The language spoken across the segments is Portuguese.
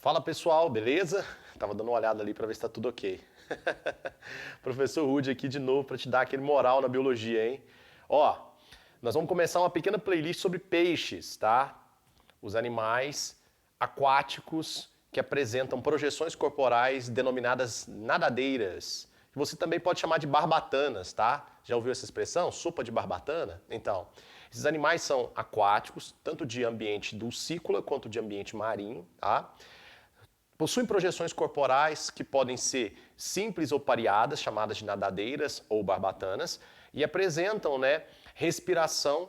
Fala pessoal, beleza? Tava dando uma olhada ali para ver se tá tudo ok. Professor Rude aqui de novo para te dar aquele moral na biologia, hein? Ó, nós vamos começar uma pequena playlist sobre peixes, tá? Os animais aquáticos que apresentam projeções corporais denominadas nadadeiras, que você também pode chamar de barbatanas, tá? Já ouviu essa expressão? Sopa de barbatana? Então, esses animais são aquáticos, tanto de ambiente dulcícola quanto de ambiente marinho, tá? Possuem projeções corporais que podem ser simples ou pareadas, chamadas de nadadeiras ou barbatanas, e apresentam, respiração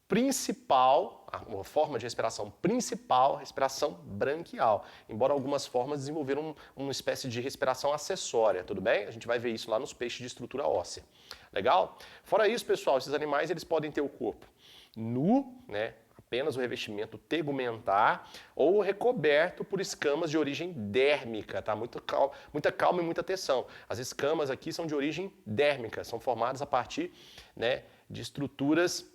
principal, uma forma de respiração principal, respiração branquial. Embora algumas formas desenvolveram uma espécie de respiração acessória, tudo bem? A gente vai ver isso lá nos peixes de estrutura óssea. Legal? Fora isso, pessoal, esses animais eles podem ter o corpo nu, apenas o revestimento tegumentar ou recoberto por escamas de origem dérmica, tá? Muita calma e muita atenção. As escamas aqui são de origem dérmica, são formadas a partir, de estruturas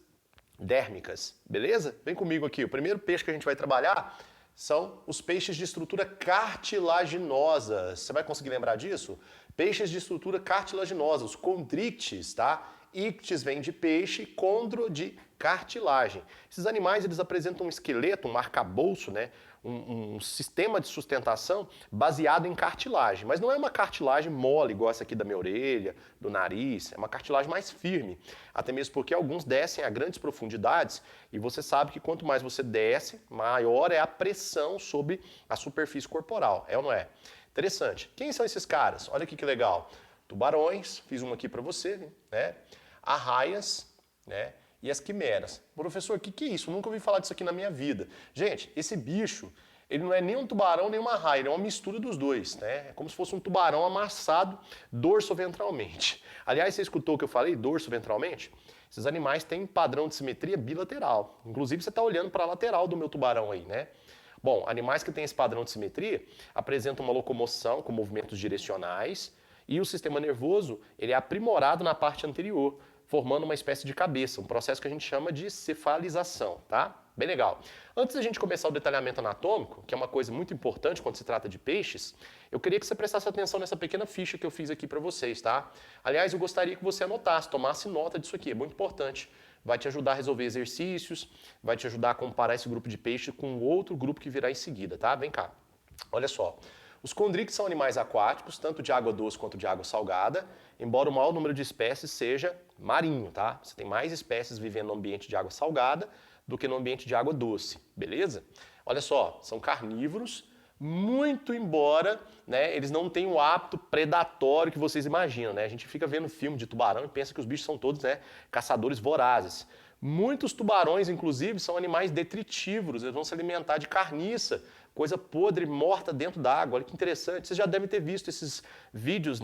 dérmicas, beleza? Vem comigo aqui. O primeiro peixe que a gente vai trabalhar são os peixes de estrutura cartilaginosa. Você vai conseguir lembrar disso? Peixes de estrutura cartilaginosa, os condrictes, tá? Ictis vem de peixe, condro de cartilagem. Esses animais eles apresentam um esqueleto, um arcabouço, um sistema de sustentação baseado em cartilagem. Mas não é uma cartilagem mole, igual essa aqui da minha orelha, do nariz. É uma cartilagem mais firme. Até mesmo porque alguns descem a grandes profundidades e você sabe que quanto mais você desce, maior é a pressão sobre a superfície corporal. É ou não é? Interessante. Quem são esses caras? Olha aqui que legal. Tubarões, fiz um aqui para você, arraias, e as quimeras. Professor, o que é isso? Eu nunca ouvi falar disso aqui na minha vida. Gente, esse bicho, ele não é nem um tubarão nem uma arraia, ele é uma mistura dos dois, É como se fosse um tubarão amassado dorso-ventralmente. Aliás, você escutou o que eu falei, dorso-ventralmente? Esses animais têm padrão de simetria bilateral. Inclusive, você está olhando para a lateral do meu tubarão aí, Bom, animais que têm esse padrão de simetria apresentam uma locomoção com movimentos direcionais e o sistema nervoso ele é aprimorado na parte anterior, formando uma espécie de cabeça, um processo que a gente chama de cefalização, tá? Bem legal. Antes da gente começar o detalhamento anatômico, que é uma coisa muito importante quando se trata de peixes, eu queria que você prestasse atenção nessa pequena ficha que eu fiz aqui para vocês, tá? Aliás, eu gostaria que você anotasse, tomasse nota disso aqui, é muito importante. Vai te ajudar a resolver exercícios, vai te ajudar a comparar esse grupo de peixe com outro grupo que virá em seguida, tá? Vem cá. Olha só. Os condrictes são animais aquáticos, tanto de água doce quanto de água salgada, embora o maior número de espécies seja marinho, tá? Você tem mais espécies vivendo no ambiente de água salgada do que no ambiente de água doce, beleza? Olha só, são carnívoros, muito embora eles não tenham o hábito predatório que vocês imaginam, A gente fica vendo filme de tubarão e pensa que os bichos são todos caçadores vorazes. Muitos tubarões, inclusive, são animais detritívoros, eles vão se alimentar de carniça, coisa podre, morta dentro d'água. Olha que interessante. Vocês já devem ter visto esses vídeos,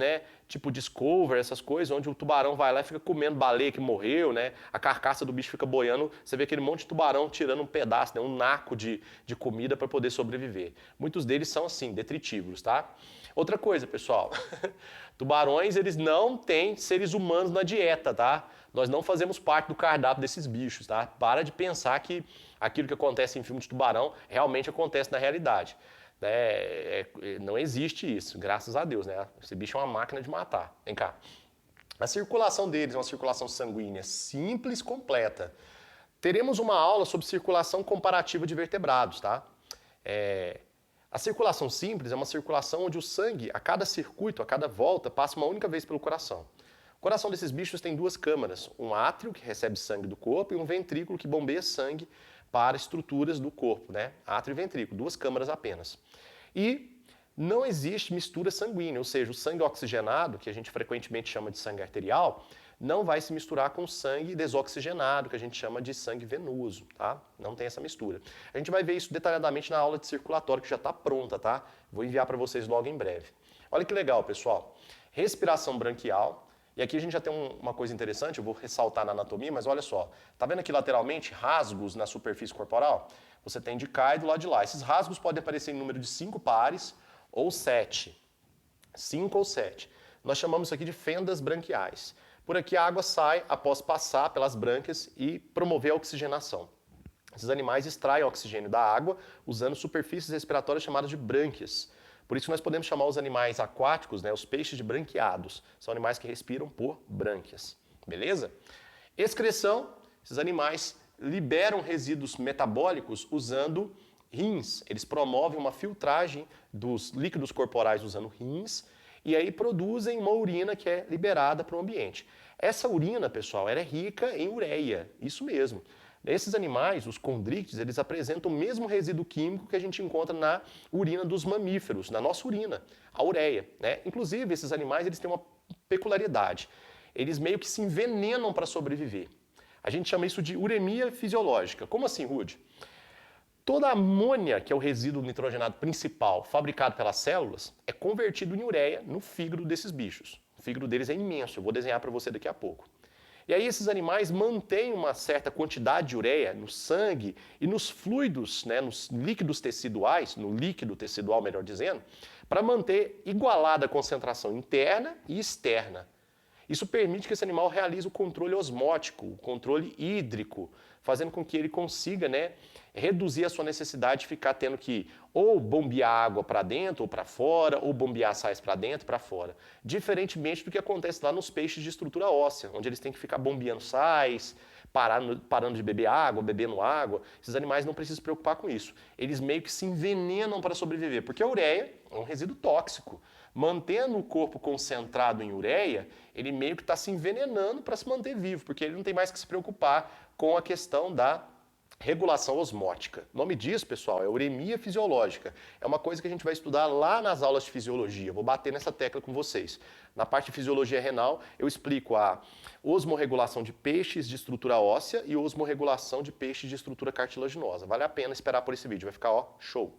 tipo Discovery, essas coisas, onde o tubarão vai lá e fica comendo baleia que morreu, A carcaça do bicho fica boiando, você vê aquele monte de tubarão tirando um pedaço, um naco de comida para poder sobreviver. Muitos deles são assim, detritívoros, tá? Outra coisa, pessoal, tubarões, eles não têm seres humanos na dieta, tá? Nós não fazemos parte do cardápio desses bichos, tá? Para de pensar que aquilo que acontece em filme de tubarão realmente acontece na realidade. Não existe isso, graças a Deus, Esse bicho é uma máquina de matar. Vem cá. A circulação deles é uma circulação sanguínea simples, completa. Teremos uma aula sobre circulação comparativa de vertebrados, tá? A circulação simples é uma circulação onde o sangue, a cada circuito, a cada volta, passa uma única vez pelo coração. O coração desses bichos tem duas câmaras, um átrio, que recebe sangue do corpo, e um ventrículo, que bombeia sangue para estruturas do corpo, Átrio e ventrículo, duas câmaras apenas. E não existe mistura sanguínea, ou seja, o sangue oxigenado, que a gente frequentemente chama de sangue arterial, não vai se misturar com sangue desoxigenado, que a gente chama de sangue venoso, tá? Não tem essa mistura. A gente vai ver isso detalhadamente na aula de circulatório, que já está pronta, tá? Vou enviar para vocês logo em breve. Olha que legal, pessoal. Respiração branquial. E aqui a gente já tem uma coisa interessante, eu vou ressaltar na anatomia, mas olha só. Tá vendo aqui lateralmente rasgos na superfície corporal? Você tem de cá e do lado de lá. Esses rasgos podem aparecer em número de 5 pares ou 7. 5 ou 7. Nós chamamos isso aqui de fendas branquiais. Por aqui a água sai após passar pelas brânquias e promover a oxigenação. Esses animais extraem oxigênio da água usando superfícies respiratórias chamadas de brânquias. Por isso nós podemos chamar os animais aquáticos, né, os peixes de branqueados. São animais que respiram por brânquias. Beleza? Excreção, esses animais liberam resíduos metabólicos usando rins. Eles promovem uma filtragem dos líquidos corporais usando rins e aí produzem uma urina que é liberada para o ambiente. Essa urina, pessoal, ela é rica em ureia, isso mesmo. Esses animais, os condríctides, eles apresentam o mesmo resíduo químico que a gente encontra na urina dos mamíferos, na nossa urina, a ureia, né? Inclusive, esses animais eles têm uma peculiaridade. Eles meio que se envenenam para sobreviver. A gente chama isso de uremia fisiológica. Como assim, Rude? Toda a amônia, que é o resíduo nitrogenado principal fabricado pelas células, é convertido em ureia no fígado desses bichos. O fígado deles é imenso, eu vou desenhar para você daqui a pouco. E aí esses animais mantêm uma certa quantidade de ureia no sangue e nos fluidos, né, nos líquidos teciduais, no líquido tecidual, melhor dizendo, para manter igualada a concentração interna e externa. Isso permite que esse animal realize o controle osmótico, o controle hídrico, fazendo com que ele consiga, né, reduzir a sua necessidade de ficar tendo que ou bombear água para dentro ou para fora, ou bombear sais para dentro e para fora. Diferentemente do que acontece lá nos peixes de estrutura óssea, onde eles têm que ficar bombeando sais, parando de beber água, bebendo água. Esses animais não precisam se preocupar com isso. Eles meio que se envenenam para sobreviver, porque a ureia é um resíduo tóxico. Mantendo o corpo concentrado em ureia, ele meio que está se envenenando para se manter vivo, porque ele não tem mais que se preocupar com a questão da regulação osmótica. O nome disso, pessoal, é uremia fisiológica. É uma coisa que a gente vai estudar lá nas aulas de fisiologia. Vou bater nessa tecla com vocês. Na parte de fisiologia renal, eu explico a osmorregulação de peixes de estrutura óssea e osmorregulação de peixes de estrutura cartilaginosa. Vale a pena esperar por esse vídeo, vai ficar, ó, show.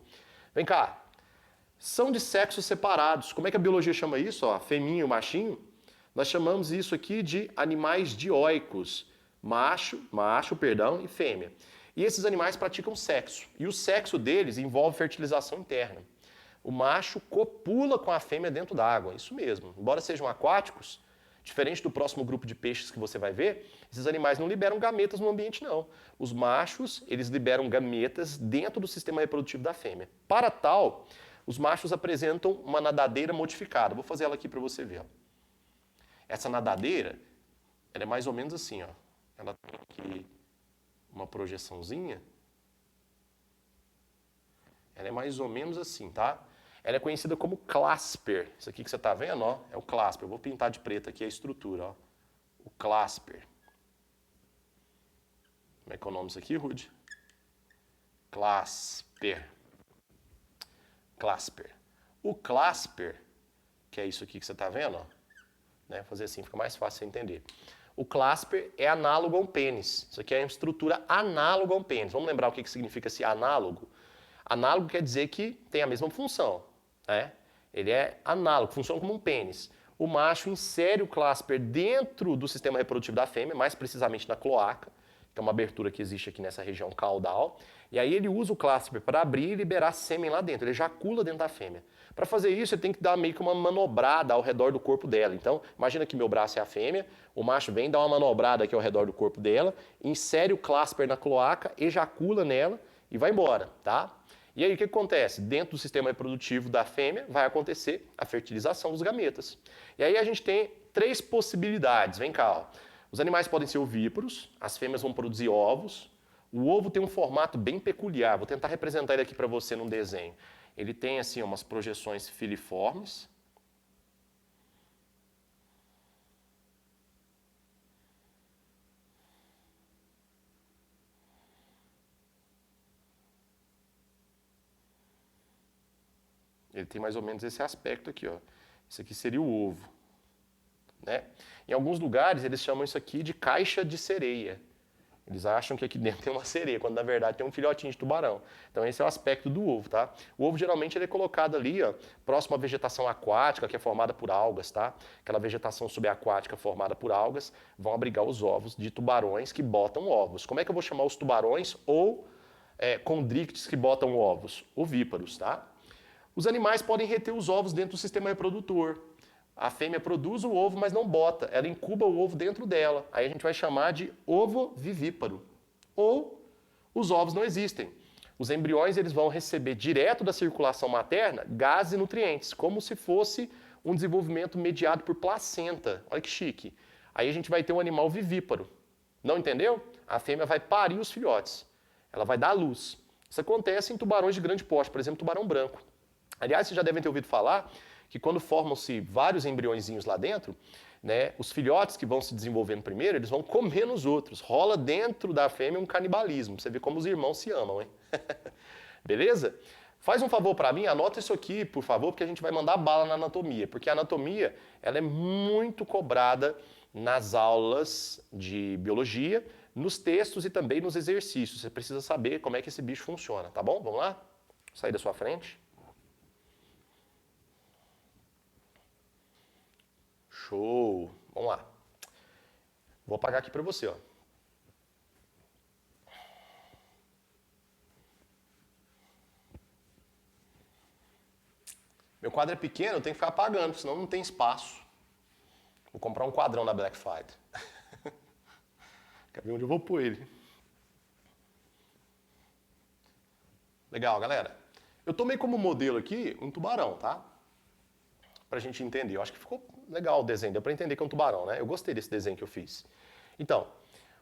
Vem cá. São de sexos separados. Como é que a biologia chama isso? Ó, feminho e machinho? Nós chamamos isso aqui de animais dioicos. Macho, e fêmea. E esses animais praticam sexo. E o sexo deles envolve fertilização interna. O macho copula com a fêmea dentro d'água. Isso mesmo. Embora sejam aquáticos, diferente do próximo grupo de peixes que você vai ver, esses animais não liberam gametas no ambiente, não. Os machos, eles liberam gametas dentro do sistema reprodutivo da fêmea. Para tal, os machos apresentam uma nadadeira modificada. Vou fazer ela aqui para você ver. Ó. Essa nadadeira, ela é mais ou menos assim, ó. Ela tem aqui uma projeçãozinha. Ela é mais ou menos assim, tá? Ela é conhecida como clasper. Isso aqui que você está vendo, ó, é o clasper. Eu vou pintar de preto aqui a estrutura, ó. O clasper. Como é que é o nome disso aqui, Rude? Clasper. Clasper. O clasper, que é isso aqui que você está vendo, ó, né? Vou fazer assim, fica mais fácil você entender. O clasper é análogo a um pênis. Isso aqui é uma estrutura análoga a um pênis. Vamos lembrar o que significa esse análogo? Análogo quer dizer que tem a mesma função. Né? Ele é análogo, funciona como um pênis. O macho insere o clasper dentro do sistema reprodutivo da fêmea, mais precisamente na cloaca, que é uma abertura que existe aqui nessa região caudal. E aí ele usa o clasper para abrir e liberar sêmen lá dentro. Ele ejacula dentro da fêmea. Para fazer isso, ele tem que dar meio que uma manobrada ao redor do corpo dela. Então, imagina que meu braço é a fêmea, o macho vem, dá uma manobrada aqui ao redor do corpo dela, insere o clasper na cloaca, ejacula nela e vai embora, tá? E aí o que acontece? Dentro do sistema reprodutivo da fêmea vai acontecer a fertilização dos gametas. E aí a gente tem 3 possibilidades. Vem cá, ó. Os animais podem ser ovíparos, as fêmeas vão produzir ovos. O ovo tem um formato bem peculiar. Vou tentar representar ele aqui para você num desenho. Ele tem assim umas projeções filiformes. Ele tem mais ou menos esse aspecto aqui, ó. Isso aqui seria o ovo. Né? Em alguns lugares eles chamam isso aqui de caixa de sereia. Eles acham que aqui dentro tem uma sereia, quando na verdade tem um filhotinho de tubarão. Então esse é o aspecto do ovo, tá? O ovo geralmente ele é colocado ali, ó, próximo à vegetação aquática, que é formada por algas, tá? Aquela vegetação subaquática formada por algas vão abrigar os ovos de tubarões que botam ovos. Como é que eu vou chamar os tubarões ou condríctides que botam ovos? Ovíparos, tá? Os animais podem reter os ovos dentro do sistema reprodutor. A fêmea produz o ovo, mas não bota. Ela incuba o ovo dentro dela. Aí a gente vai chamar de ovo vivíparo. Ou Os ovos não existem. Os embriões eles vão receber direto da circulação materna gases e nutrientes, como se fosse um desenvolvimento mediado por placenta. Olha que chique. Aí a gente vai ter um animal vivíparo. Não entendeu? A fêmea vai parir os filhotes. Ela vai dar à luz. Isso acontece em tubarões de grande porte, por exemplo, tubarão branco. Aliás, vocês já devem ter ouvido falar que quando formam-se vários embriõezinhos lá dentro, né, os filhotes que vão se desenvolvendo primeiro, eles vão comendo os outros. Rola dentro da fêmea um canibalismo. Você vê como os irmãos se amam, hein? Beleza? Faz um favor para mim, anota isso aqui, por favor, porque a gente vai mandar bala na anatomia. Porque a anatomia, ela é muito cobrada nas aulas de biologia, nos textos e também nos exercícios. Você precisa saber como é que esse bicho funciona, tá bom? Vamos lá? Vou sair da sua frente. Show! Vamos lá. Vou apagar aqui para você, ó. Meu quadro é pequeno, eu tenho que ficar apagando, senão não tem espaço. Vou comprar um quadrão na Black Friday. Quer ver onde eu vou pôr ele? Legal, galera. Eu tomei como modelo aqui um tubarão, tá? Pra gente entender. Eu acho que ficou legal o desenho, deu pra entender que é um tubarão, né? Eu gostei desse desenho que eu fiz. Então,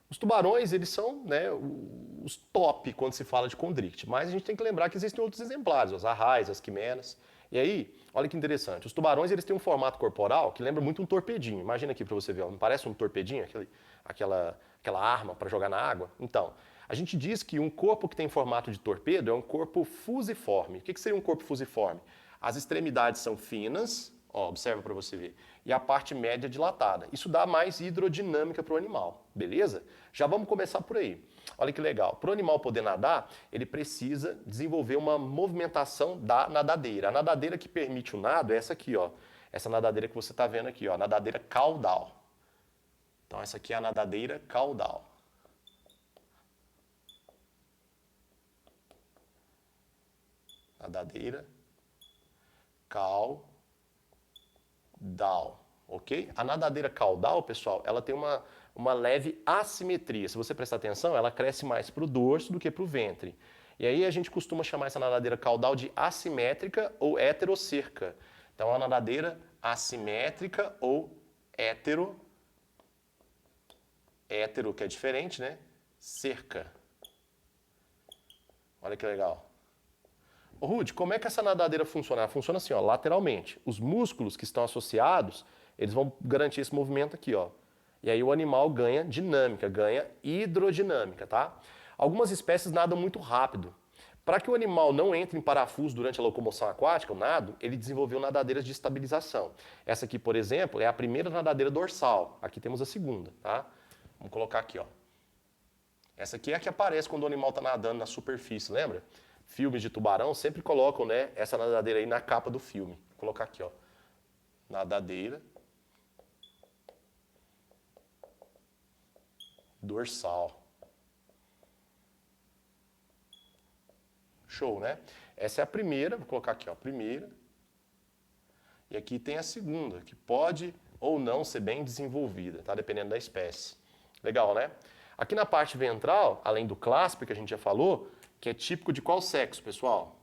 os tubarões, eles são, né, os top quando se fala de condricte, mas a gente tem que lembrar que existem outros exemplares, os arrais, as quimenas. E aí, olha que interessante, os tubarões eles têm um formato corporal que lembra muito um torpedinho. Imagina aqui para você ver, ó, não parece um torpedinho, aquela arma para jogar na água? Então, a gente diz que um corpo que tem formato de torpedo é um corpo fusiforme. O que seria um corpo fusiforme? As extremidades são finas, ó, observa para você ver, e a parte média dilatada. Isso dá mais hidrodinâmica para o animal, beleza? Já vamos começar por aí. Olha que legal. Para o animal poder nadar, ele precisa desenvolver uma movimentação da nadadeira. A nadadeira que permite o nado é essa aqui, ó. Essa nadadeira que você está vendo aqui, ó, a nadadeira caudal. Então essa aqui é a nadadeira caudal. Nadadeira caudal. Ok? A nadadeira caudal, pessoal, ela tem uma leve assimetria. Se você prestar atenção, ela cresce mais para o dorso do que para o ventre. E aí a gente costuma chamar essa nadadeira caudal de assimétrica ou heterocerca. Então, a nadadeira assimétrica ou hetero, que é diferente, né? Cerca. Olha que legal. Ô, Rudy, como é que essa nadadeira funciona? Ela funciona assim, ó, lateralmente. Os músculos que estão associados, eles vão garantir esse movimento aqui, ó. E aí o animal ganha dinâmica, ganha hidrodinâmica, tá? Algumas espécies nadam muito rápido. Para que o animal não entre em parafuso durante a locomoção aquática, o nado, ele desenvolveu nadadeiras de estabilização. Essa aqui, por exemplo, é a primeira nadadeira dorsal. Aqui temos a segunda, tá? Vamos colocar aqui, ó. Essa aqui é a que aparece quando o animal está nadando na superfície, lembra? Filmes de tubarão sempre colocam, né, essa nadadeira aí na capa do filme. Vou colocar aqui, ó. Nadadeira dorsal. Show, né? Essa é a primeira, vou colocar aqui, ó, a primeira. E aqui tem a segunda, que pode ou não ser bem desenvolvida, tá? Dependendo da espécie. Legal, né? Aqui na parte ventral, além do clasper que a gente já falou, que é típico de qual sexo, pessoal?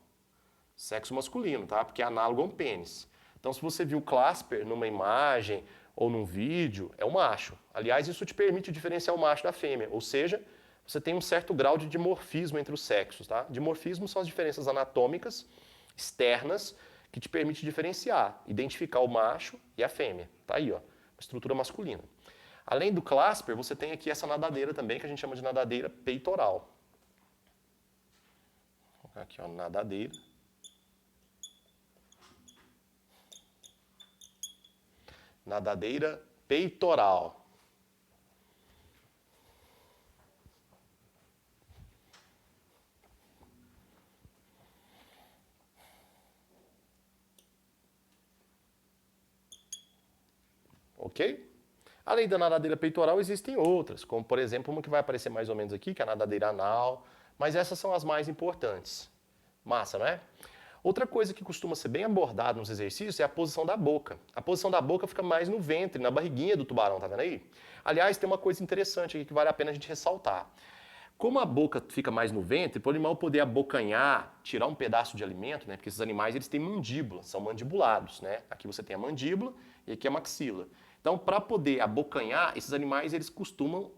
Sexo masculino, tá? Porque é análogo a um pênis. Então, se você viu o clasper numa imagem ou num vídeo, é um macho. Aliás, isso te permite diferenciar o macho da fêmea, ou seja, você tem um certo grau de dimorfismo entre os sexos, tá? Dimorfismo são as diferenças anatômicas externas que te permite diferenciar, identificar o macho e a fêmea. Tá aí, ó, uma estrutura masculina. Além do clasper, você tem aqui essa nadadeira também, que a gente chama de nadadeira peitoral. Aqui, ó, nadadeira. Nadadeira peitoral. Ok? Além da nadadeira peitoral, existem outras, como por exemplo uma que vai aparecer mais ou menos aqui, que é a nadadeira anal, mas essas são as mais importantes. Massa, não é? Outra coisa que costuma ser bem abordada nos exercícios é a posição da boca. A posição da boca fica mais no ventre, na barriguinha do tubarão, tá vendo aí? Aliás, tem uma coisa interessante aqui que vale a pena a gente ressaltar. Como a boca fica mais no ventre, para o animal poder abocanhar, tirar um pedaço de alimento, né? Porque esses animais eles têm mandíbula, são mandibulados, né? Aqui você tem a mandíbula e aqui a maxila. Então, para poder abocanhar, esses animais eles costumam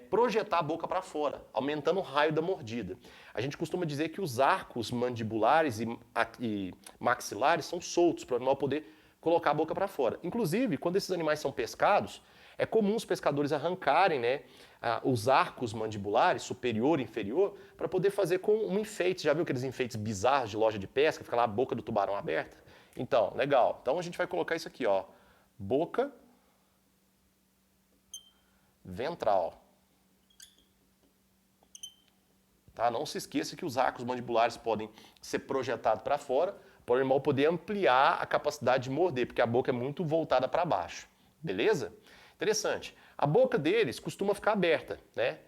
projetar a boca para fora, aumentando o raio da mordida. A gente costuma dizer que os arcos mandibulares e maxilares são soltos para o animal poder colocar a boca para fora. Inclusive, quando esses animais são pescados, é comum os pescadores arrancarem, né, os arcos mandibulares, superior e inferior, para poder fazer com um enfeite. Já viu aqueles enfeites bizarros de loja de pesca, fica lá a boca do tubarão aberta? Então, legal. Então a gente vai colocar isso aqui, ó. Boca ventral. Tá? Não se esqueça que os arcos mandibulares podem ser projetados para fora, para o animal poder ampliar a capacidade de morder, porque a boca é muito voltada para baixo. Beleza? Interessante. A boca deles costuma ficar aberta, né?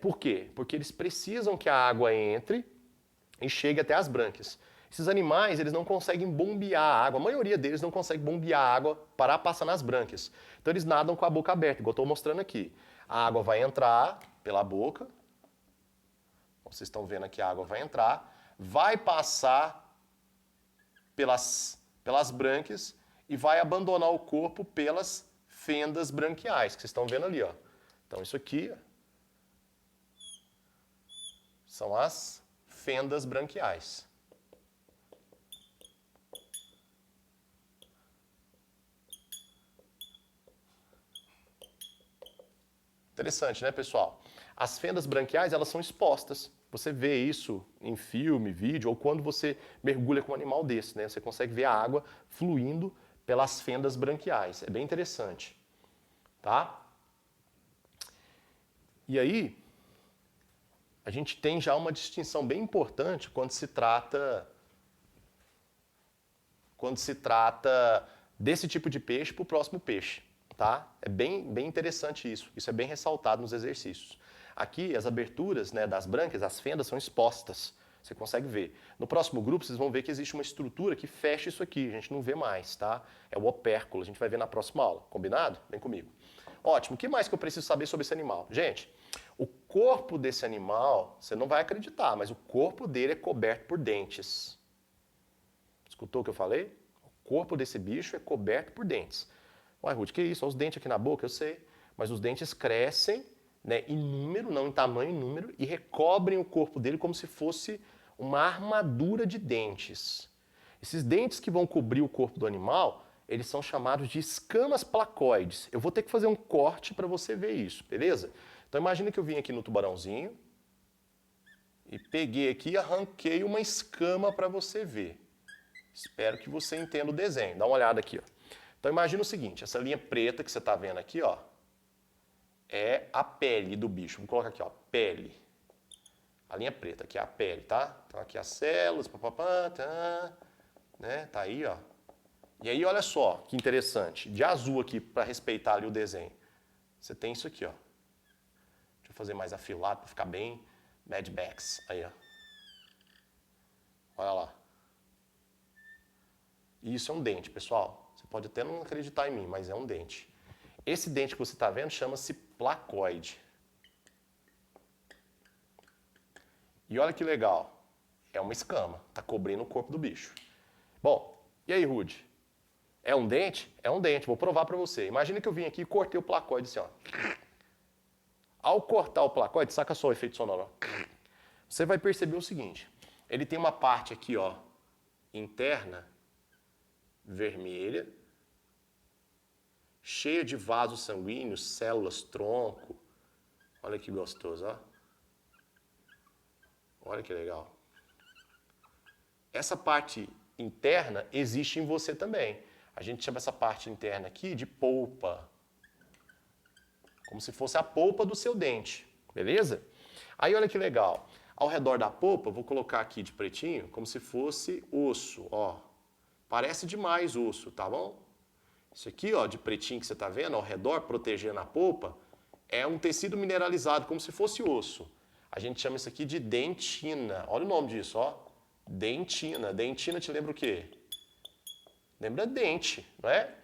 Por quê? Porque eles precisam que a água entre e chegue até as brânquias. Esses animais, eles não conseguem bombear a água, a maioria deles não consegue bombear a água para passar nas brânquias. Então eles nadam com a boca aberta, igual eu estou mostrando aqui. A água vai entrar pela boca, vocês estão vendo aqui, a água vai entrar, vai passar pelas brânquias e vai abandonar o corpo pelas fendas branquiais, que vocês estão vendo ali, ó. Então isso aqui são as fendas branquiais. Interessante, né, pessoal? As fendas branquiais, elas são expostas. Você vê isso em filme, vídeo, ou quando você mergulha com um animal desse, né? Você consegue ver a água fluindo pelas fendas branquiais. É bem interessante, tá? E aí, a gente tem já uma distinção bem importante quando se trata desse tipo de peixe para o próximo peixe, tá? É bem interessante isso. Isso é bem ressaltado nos exercícios. Aqui, as aberturas, né, das brânquias, as fendas são expostas. Você consegue ver. No próximo grupo, vocês vão ver que existe uma estrutura que fecha isso aqui. A gente não vê mais, tá? É o opérculo. A gente vai ver na próxima aula. Combinado? Vem comigo. Ótimo. O que mais que eu preciso saber sobre esse animal? Gente, o corpo desse animal, você não vai acreditar, mas o corpo dele é coberto por dentes. Escutou o que eu falei? O corpo desse bicho é coberto por dentes. Uai, Ruth, que isso? Olha os dentes aqui na boca, eu sei. Mas os dentes crescem, né, em número, não em tamanho, em número, e recobrem o corpo dele como se fosse uma armadura de dentes. Esses dentes que vão cobrir o corpo do animal, eles são chamados de escamas placoides. Eu vou ter que fazer um corte para você ver isso, beleza? Então imagina que eu vim aqui no tubarãozinho e peguei aqui e arranquei uma escama para você ver. Espero que você entenda o desenho. Dá uma olhada aqui, ó. Então imagina o seguinte, essa linha preta que você está vendo aqui, ó, é a pele do bicho. Vou colocar aqui, ó, pele. A linha preta, aqui é a pele, tá? Então aqui as células, papapá, tá, né? Tá aí, ó. E aí, olha só, que interessante. De azul aqui, para respeitar ali o desenho. Você tem isso aqui, ó. Deixa eu fazer mais afilado para ficar bem Mad Max. Aí, ó. Olha lá. E isso é um dente, pessoal. Você pode até não acreditar em mim, mas é um dente. Esse dente que você está vendo chama-se placoide. E olha que legal. É uma escama. Está cobrindo o corpo do bicho. Bom, e aí, Rude? É um dente? É um dente. Vou provar para você. Imagina que eu vim aqui e cortei o placoide assim, ó. Ao cortar o placoide, saca só o efeito sonoro. Você vai perceber o seguinte. Ele tem uma parte aqui, ó, interna, vermelha, cheia de vasos sanguíneos, células, tronco. Olha que gostoso, ó. Olha que legal. Essa parte interna existe em você também. A gente chama essa parte interna aqui de polpa. Como se fosse a polpa do seu dente, beleza? Aí olha que legal. Ao redor da polpa, vou colocar aqui de pretinho, como se fosse osso, ó. Parece demais osso, tá bom? Isso aqui, ó, de pretinho que você tá vendo, ao redor, protegendo a polpa, é um tecido mineralizado, como se fosse osso. A gente chama isso aqui de dentina. Olha o nome disso, ó. Dentina. Dentina te lembra o quê? Lembra dente, não é?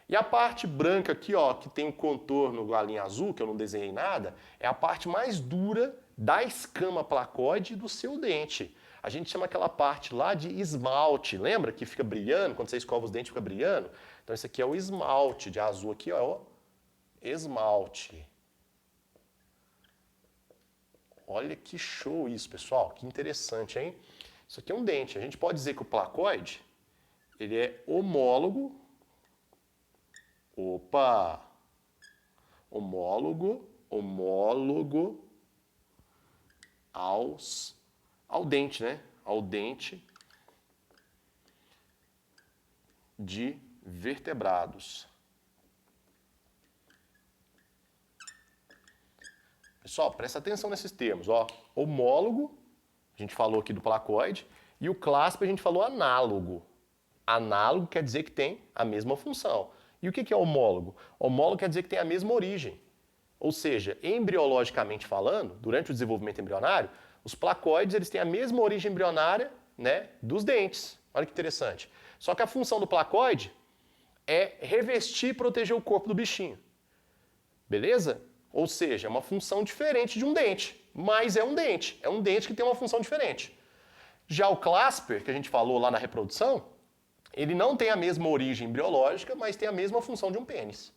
E a parte branca aqui, ó, que tem um contorno, a linha azul, que eu não desenhei nada, é a parte mais dura da escama placóide do seu dente. A gente chama aquela parte lá de esmalte. Lembra que fica brilhando? Quando você escova os dentes fica brilhando? Então esse aqui é o esmalte, de azul aqui, ó. Esmalte. Olha que show isso, pessoal. Que interessante, hein? Isso aqui é um dente. A gente pode dizer que o placóide, ele é homólogo. Opa! Homólogo ao dente, né? Ao dente de vertebrados. Pessoal, presta atenção nesses termos, ó. Homólogo, a gente falou aqui do placóide, e o clássico a gente falou análogo. Análogo quer dizer que tem a mesma função. E o que é homólogo? Homólogo quer dizer que tem a mesma origem. Ou seja, embriologicamente falando, durante o desenvolvimento embrionário, os placóides eles têm a mesma origem embrionária, né, dos dentes. Olha que interessante. Só que a função do placóide é revestir e proteger o corpo do bichinho. Beleza? Ou seja, é uma função diferente de um dente, mas é um dente. É um dente que tem uma função diferente. Já o clasper, que a gente falou lá na reprodução, ele não tem a mesma origem embriológica, mas tem a mesma função de um pênis.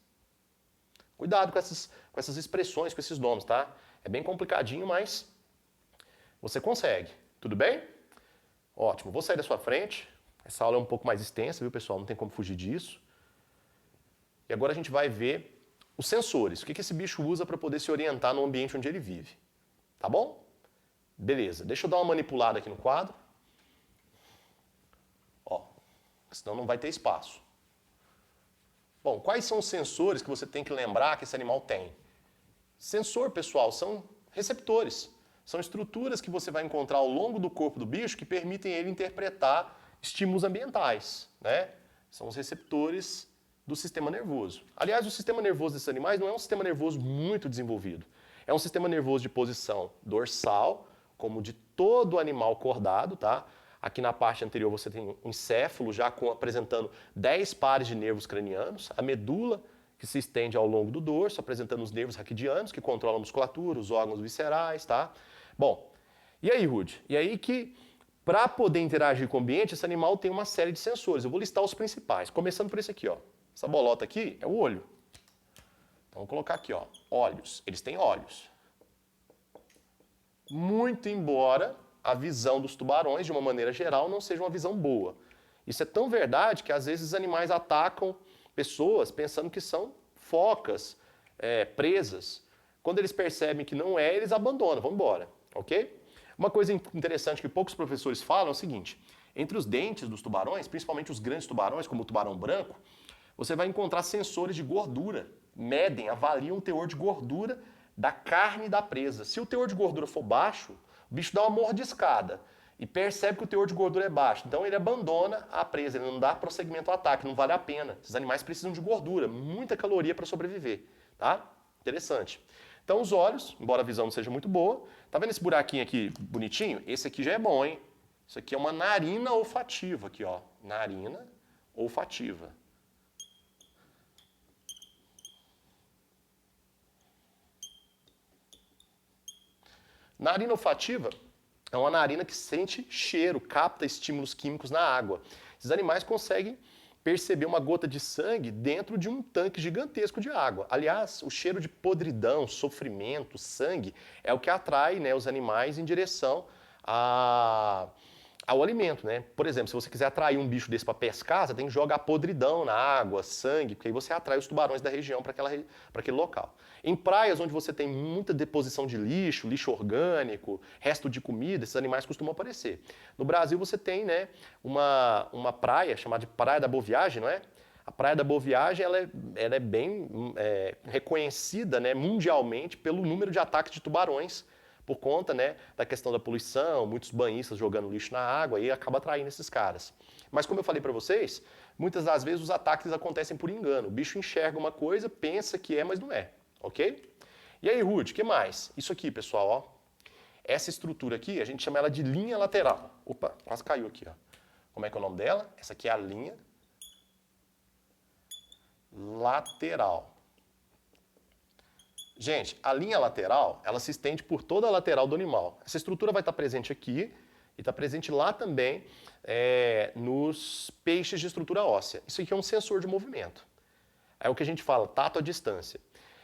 Cuidado com essas expressões, com esses nomes, tá? É bem complicadinho, mas você consegue. Tudo bem? Ótimo. Vou sair da sua frente. Essa aula é um pouco mais extensa, viu, pessoal? Não tem como fugir disso. E agora a gente vai ver os sensores. O que esse bicho usa para poder se orientar no ambiente onde ele vive. Tá bom? Beleza. Deixa eu dar uma manipulada aqui no quadro. Ó, senão não vai ter espaço. Bom, quais são os sensores que você tem que lembrar que esse animal tem? Sensor, pessoal, são receptores. São estruturas que você vai encontrar ao longo do corpo do bicho que permitem ele interpretar estímulos ambientais, né? São os receptores do sistema nervoso. Aliás, o sistema nervoso desses animais não é um sistema nervoso muito desenvolvido. É um sistema nervoso de posição dorsal, como de todo animal cordado, tá? Aqui na parte anterior você tem um encéfalo já apresentando 10 pares de nervos cranianos, a medula que se estende ao longo do dorso, apresentando os nervos raquidianos que controlam a musculatura, os órgãos viscerais, tá? Bom, e aí, Rudy? E aí que, para poder interagir com o ambiente, esse animal tem uma série de sensores. Eu vou listar os principais, começando por esse aqui, ó. Essa bolota aqui é o olho. Então, vou colocar aqui, ó, olhos. Eles têm olhos. Muito embora a visão dos tubarões, de uma maneira geral, não seja uma visão boa. Isso é tão verdade que, às vezes, os animais atacam pessoas pensando que são focas, presas. Quando eles percebem que não é, eles abandonam, vão embora, ok? Uma coisa interessante que poucos professores falam é o seguinte: entre os dentes dos tubarões, principalmente os grandes tubarões, como o tubarão branco, você vai encontrar sensores de gordura. Medem, avaliam o teor de gordura da carne da presa. Se o teor de gordura for baixo, o bicho dá uma mordiscada e percebe que o teor de gordura é baixo. Então ele abandona a presa, ele não dá prosseguimento ao ataque, não vale a pena. Esses animais precisam de gordura, muita caloria para sobreviver, tá? Interessante. Então os olhos, embora a visão não seja muito boa, tá vendo esse buraquinho aqui bonitinho? Esse aqui já é bom, hein? Isso aqui é uma narina olfativa aqui, ó. Narina olfativa. Narina olfativa é uma narina que sente cheiro, capta estímulos químicos na água. Esses animais conseguem perceber uma gota de sangue dentro de um tanque gigantesco de água. Aliás, o cheiro de podridão, sofrimento, sangue é o que atrai, né, os animais em direção ao alimento, né? Por exemplo, se você quiser atrair um bicho desse para pescar, você tem que jogar podridão na água, sangue, porque aí você atrai os tubarões da região para aquele local. Em praias onde você tem muita deposição de lixo, lixo orgânico, resto de comida, esses animais costumam aparecer. No Brasil você tem, né, uma praia chamada de Praia da Boa Viagem, não é? A Praia da Boa Viagem ela é bem reconhecida, né, mundialmente pelo número de ataques de tubarões, por conta, né, da questão da poluição, muitos banhistas jogando lixo na água e acaba atraindo esses caras. Mas como eu falei para vocês, muitas das vezes os ataques acontecem por engano. O bicho enxerga uma coisa, pensa que é, mas não é, ok? E aí, Rudy, o que mais? Isso aqui, pessoal, ó. Essa estrutura aqui, a gente chama ela de linha lateral. Opa, quase caiu aqui, ó. Como é que é o nome dela? Essa aqui é a linha lateral. Gente, a linha lateral, ela se estende por toda a lateral do animal. Essa estrutura vai estar presente aqui e está presente lá também nos peixes de estrutura óssea. Isso aqui é um sensor de movimento. É o que a gente fala, tato à distância.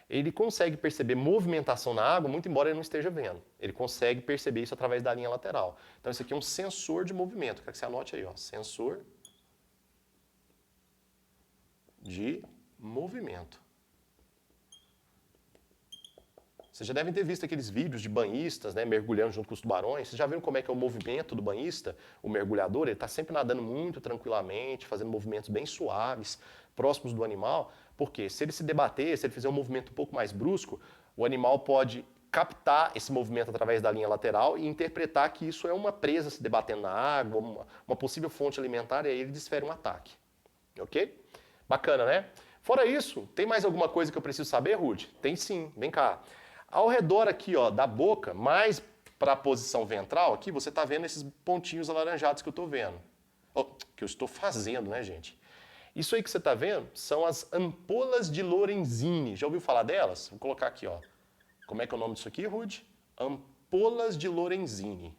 Ele consegue perceber movimentação na água, muito embora ele não esteja vendo. Ele consegue perceber isso através da linha lateral. Então isso aqui é um sensor de movimento. Quero que você anote aí, ó, sensor de movimento. Vocês já devem ter visto aqueles vídeos de banhistas, né, mergulhando junto com os tubarões. Vocês já viram como é que é o movimento do banhista? O mergulhador, ele está sempre nadando muito tranquilamente, fazendo movimentos bem suaves, próximos do animal. Porque se ele se debater, se ele fizer um movimento um pouco mais brusco, o animal pode captar esse movimento através da linha lateral e interpretar que isso é uma presa se debatendo na água, uma possível fonte alimentar, e aí ele desfere um ataque. Ok? Bacana, né? Fora isso, tem mais alguma coisa que eu preciso saber, Rude? Tem sim, vem cá. Ao redor aqui, ó, da boca, mais para a posição ventral, aqui você está vendo esses pontinhos alaranjados que eu estou vendo. Oh, que eu estou fazendo, né, gente? Isso aí que você está vendo são as ampolas de Lorenzini. Já ouviu falar delas? Vou colocar aqui, ó. Como é que é o nome disso aqui, Rude? Ampolas de Lorenzini.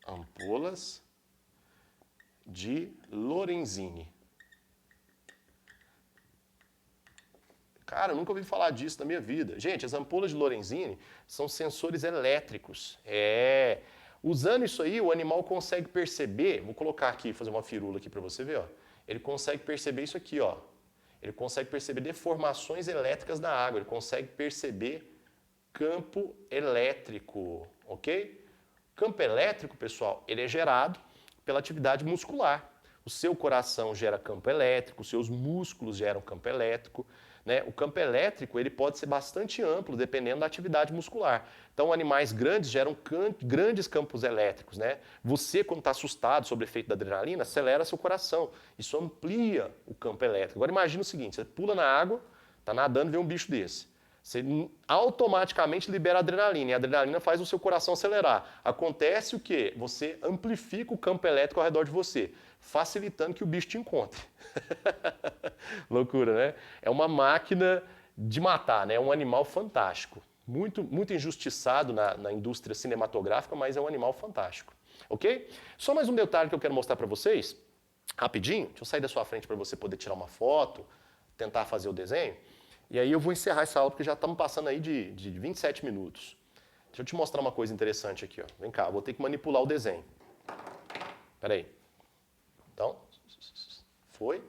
Ampolas de Lorenzini. Cara, eu nunca ouvi falar disso na minha vida. Gente, as ampolas de Lorenzini são sensores elétricos. Usando isso aí, o animal consegue perceber, vou colocar aqui, fazer uma firula aqui para você ver, ó. Ele consegue perceber isso aqui, ó. Ele consegue perceber deformações elétricas da água, ele consegue perceber campo elétrico, ok? Campo elétrico, pessoal, ele é gerado pela atividade muscular. O seu coração gera campo elétrico, os seus músculos geram campo elétrico. Né? O campo elétrico ele pode ser bastante amplo, dependendo da atividade muscular. Então, animais grandes geram grandes campos elétricos. Né? Você, quando está assustado sob o efeito da adrenalina, acelera seu coração. Isso amplia o campo elétrico. Agora, imagina o seguinte, você pula na água, está nadando e vê um bicho desse. Você automaticamente libera adrenalina, e a adrenalina faz o seu coração acelerar. Acontece o quê? Você amplifica o campo elétrico ao redor de você, facilitando que o bicho te encontre. Loucura, né? É uma máquina de matar, né? É um animal fantástico. Muito, muito injustiçado na indústria cinematográfica, mas é um animal fantástico. Ok? Só mais um detalhe que eu quero mostrar para vocês, rapidinho. Deixa eu sair da sua frente para você poder tirar uma foto, tentar fazer o desenho. E aí eu vou encerrar essa aula porque já estamos passando aí de 27 minutos. Deixa eu te mostrar uma coisa interessante aqui, ó. Vem cá, eu vou ter que manipular o desenho. Espera aí. Então, foi.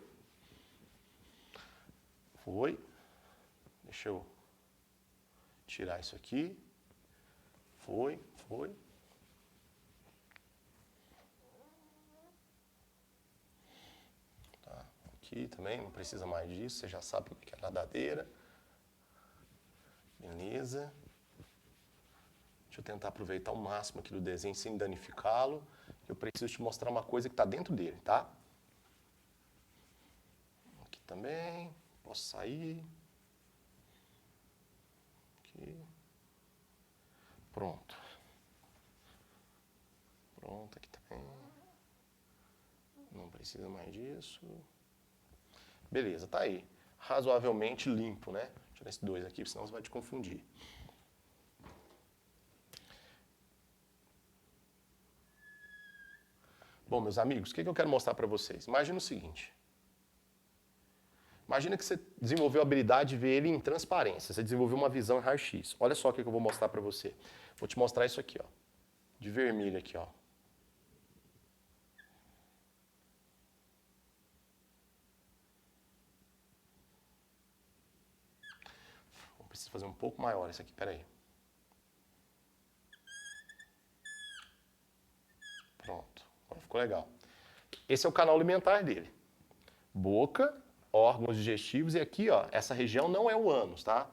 Deixa eu tirar isso aqui. Foi. Tá, aqui também, não precisa mais disso, você já sabe o que é nadadeira. Beleza. Deixa eu tentar aproveitar o máximo aqui do desenho sem danificá-lo. Eu preciso te mostrar uma coisa que está dentro dele, tá? Aqui também. Posso sair. Aqui. Pronto. Pronto, aqui também. Não precisa mais disso. Beleza, tá aí. Razoavelmente limpo, né? Deixa eu tirar esses dois aqui, senão você vai te confundir. Bom, meus amigos, o que eu quero mostrar para vocês? Imagina o seguinte. Imagina que você desenvolveu a habilidade de ver ele em transparência. Você desenvolveu uma visão em raio-x. Olha só o que eu vou mostrar para você. Vou te mostrar isso aqui, ó. De vermelho aqui, ó. Vou precisar fazer um pouco maior esse aqui, peraí. Pronto, agora ficou legal. Esse é o canal alimentar dele. Boca, órgãos digestivos, e aqui, ó, essa região não é o ânus, tá?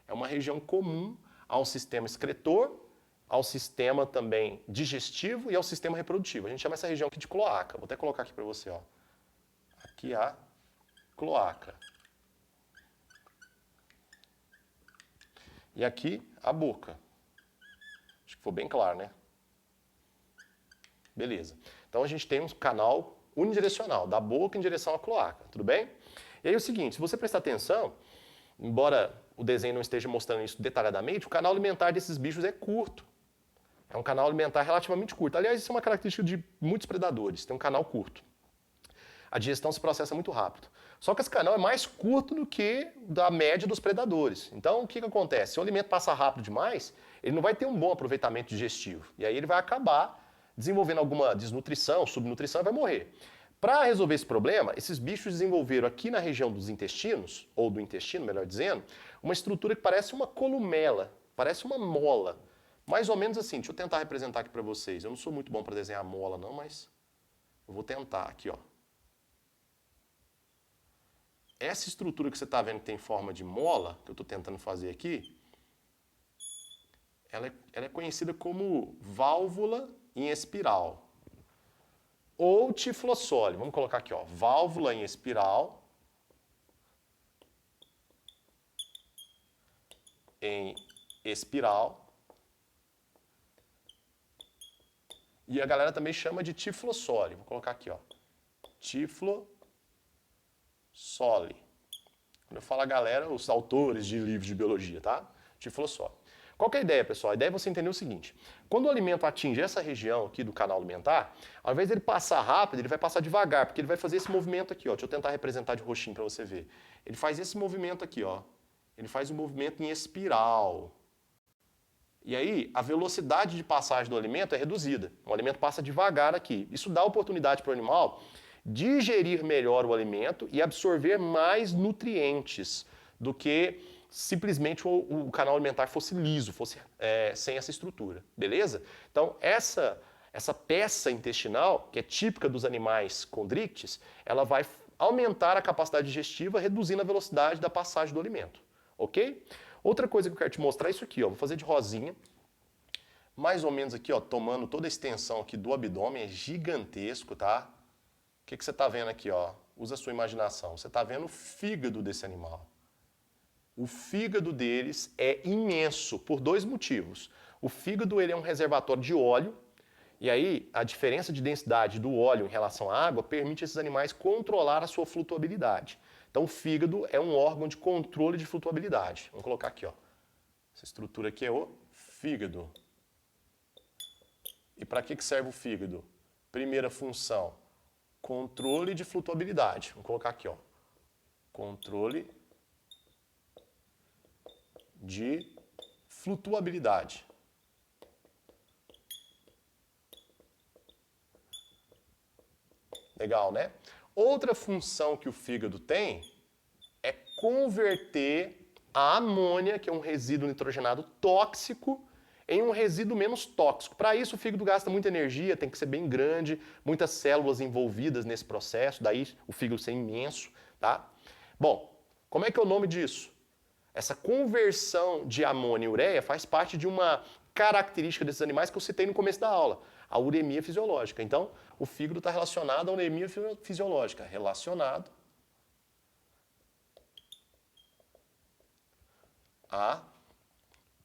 É uma região comum ao sistema excretor, ao sistema também digestivo e ao sistema reprodutivo. A gente chama essa região aqui de cloaca. Vou até colocar aqui para você, ó. Aqui a cloaca. E aqui a boca. Acho que ficou bem claro, né? Beleza. Então a gente tem um canal unidirecional, da boca em direção à cloaca, tudo bem? E aí é o seguinte, se você prestar atenção, embora o desenho não esteja mostrando isso detalhadamente, o canal alimentar desses bichos é curto. É um canal alimentar relativamente curto. Aliás, isso é uma característica de muitos predadores, tem um canal curto. A digestão se processa muito rápido. Só que esse canal é mais curto do que da média dos predadores. Então, o que acontece? Se o alimento passa rápido demais, ele não vai ter um bom aproveitamento digestivo. E aí ele vai acabar desenvolvendo alguma desnutrição, subnutrição e vai morrer. Para resolver esse problema, esses bichos desenvolveram aqui na região dos intestinos, ou do intestino, melhor dizendo, uma estrutura que parece uma columela, parece uma mola. Mais ou menos assim, deixa eu tentar representar aqui para vocês. Eu não sou muito bom para desenhar mola não, mas eu vou tentar aqui, ó. Essa estrutura que você está vendo que tem forma de mola, que eu estou tentando fazer aqui, ela é conhecida como válvula em espiral. Ou tiflossole. Vamos colocar aqui, ó, válvula em espiral. Em espiral. E a galera também chama de tiflossole. Vou colocar aqui, ó. Tiflossole. Quando eu falo a galera, os autores de livros de biologia, tá? Tiflossole. Qual que é a ideia, pessoal? A ideia é você entender o seguinte. Quando o alimento atinge essa região aqui do canal alimentar, ao invés dele passar rápido, ele vai passar devagar, porque ele vai fazer esse movimento aqui, ó. Deixa eu tentar representar de roxinho para você ver. Ele faz esse movimento aqui, ó. Ele faz um movimento em espiral. E aí, a velocidade de passagem do alimento é reduzida. O alimento passa devagar aqui. Isso dá oportunidade para o animal digerir melhor o alimento e absorver mais nutrientes do que simplesmente o canal alimentar fosse liso, fosse sem essa estrutura, beleza? Então, essa peça intestinal, que é típica dos animais condrictes, ela vai aumentar a capacidade digestiva, reduzindo a velocidade da passagem do alimento, ok? Outra coisa que eu quero te mostrar é isso aqui, ó, vou fazer de rosinha, mais ou menos aqui, ó, tomando toda a extensão aqui do abdômen, é gigantesco, tá? O que você está vendo aqui, ó? Usa a sua imaginação. Você está vendo o fígado desse animal. O fígado deles é imenso por dois motivos. O fígado ele é um reservatório de óleo, e aí a diferença de densidade do óleo em relação à água permite esses animais controlar a sua flutuabilidade. Então o fígado é um órgão de controle de flutuabilidade. Vamos colocar aqui, ó. Essa estrutura aqui é o fígado. E para que serve o fígado? Primeira função, controle de flutuabilidade. Vamos colocar aqui, ó. Controle de flutuabilidade. Legal, né? Outra função que o fígado tem é converter a amônia, que é um resíduo nitrogenado tóxico, em um resíduo menos tóxico. Para isso, o fígado gasta muita energia, tem que ser bem grande, muitas células envolvidas nesse processo, daí o fígado ser imenso, tá? Bom, como é que é o nome disso? Essa conversão de amônia e ureia faz parte de uma característica desses animais que eu citei no começo da aula, a uremia fisiológica. Então, o fígado está relacionado à uremia fisiológica, relacionado à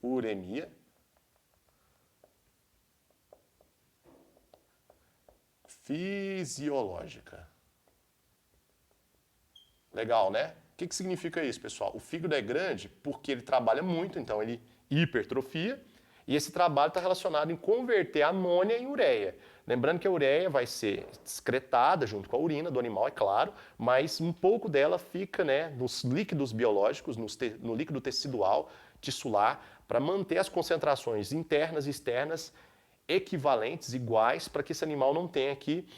uremia fisiológica. Legal, né? O que significa isso, pessoal? O fígado é grande porque ele trabalha muito, então ele hipertrofia, e esse trabalho está relacionado em converter amônia em ureia. Lembrando que a ureia vai ser excretada junto com a urina do animal, é claro, mas um pouco dela fica, né, nos líquidos biológicos, no líquido tecidual, tissular, para manter as concentrações internas e externas equivalentes, iguais, para que esse animal não tenha que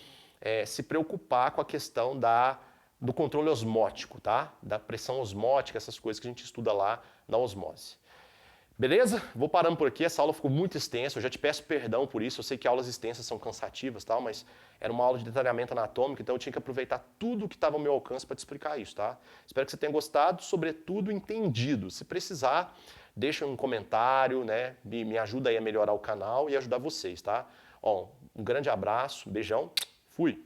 se preocupar com a questão do controle osmótico, tá? Da pressão osmótica, essas coisas que a gente estuda lá na osmose. Beleza? Vou parando por aqui, essa aula ficou muito extensa, eu já te peço perdão por isso, eu sei que aulas extensas são cansativas, tal, mas era uma aula de detalhamento anatômico, então eu tinha que aproveitar tudo que estava ao meu alcance para te explicar isso, tá? Espero que você tenha gostado, sobretudo entendido. Se precisar, deixa um comentário, né? Me ajuda aí a melhorar o canal e ajudar vocês, tá? Ó, um grande abraço, beijão, fui!